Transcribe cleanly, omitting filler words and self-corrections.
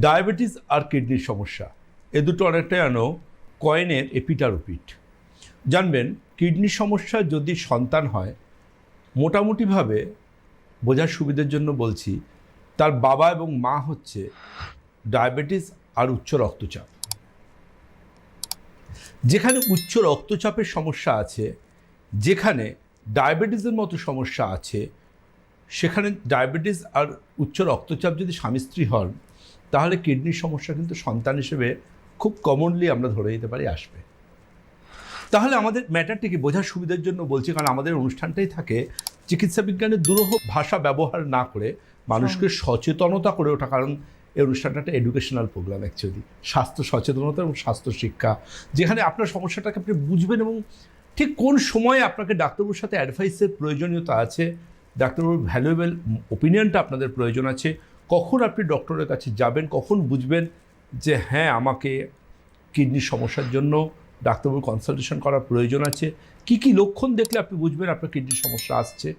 Diabetes আর কিডনির সমস্যা এ দুটো অনেকটা যেন কয়েনের এপিটার ওপিট। জানবেন, কিডনির সমস্যা যদি সন্তান হয়, মোটামুটিভাবে বোঝার সুবিধার জন্য বলছি, তার বাবা এবং মা হচ্ছে ডায়াবেটিস আর উচ্চ রক্তচাপ। যেখানে উচ্চ রক্তচাপের সমস্যা আছে, যেখানে ডায়াবেটিসের মতো সমস্যা আছে, সেখানে ডায়াবেটিস আর উচ্চ রক্তচাপ যদি স্বামী স্ত্রী হন, তাহলে কিডনির সমস্যা কিন্তু সন্তান হিসেবে খুব কমনলি আমরা ধরে নিতে পারি আসবে। তাহলে আমাদের ম্যাটারটিকে বোঝার সুবিধার জন্য বলছি, কারণ আমাদের অনুষ্ঠানটাই থাকে চিকিৎসা বিজ্ঞানের দুরূহ ভাষা ব্যবহার না করে মানুষকে সচেতনতা করে ওঠা। কারণ এই অনুষ্ঠানটা একটা এডুকেশনাল প্রোগ্রাম, অ্যাকচুয়ালি স্বাস্থ্য সচেতনতা এবং স্বাস্থ্য শিক্ষা, যেখানে আপনার সমস্যাটাকে আপনি বুঝবেন এবং ঠিক কোন সময়ে আপনাকে ডাক্তারবাবুর সাথে অ্যাডভাইসের প্রয়োজনীয়তা আছে, ডাক্তারবাবুর ভ্যালুয়েবল ওপিনিয়নটা আপনাদের প্রয়োজন আছে, কখন আপনি ডক্টরের কাছে যাবেন, কখন বুঝবেন যে হ্যাঁ আমাকে কিডনির সমস্যার জন্য ডাক্তারবাবুর কনসালটেশন করার প্রয়োজন আছে, কি কি লক্ষণ দেখলে আপনি বুঝবেন আপনার কিডনির সমস্যা আসছে,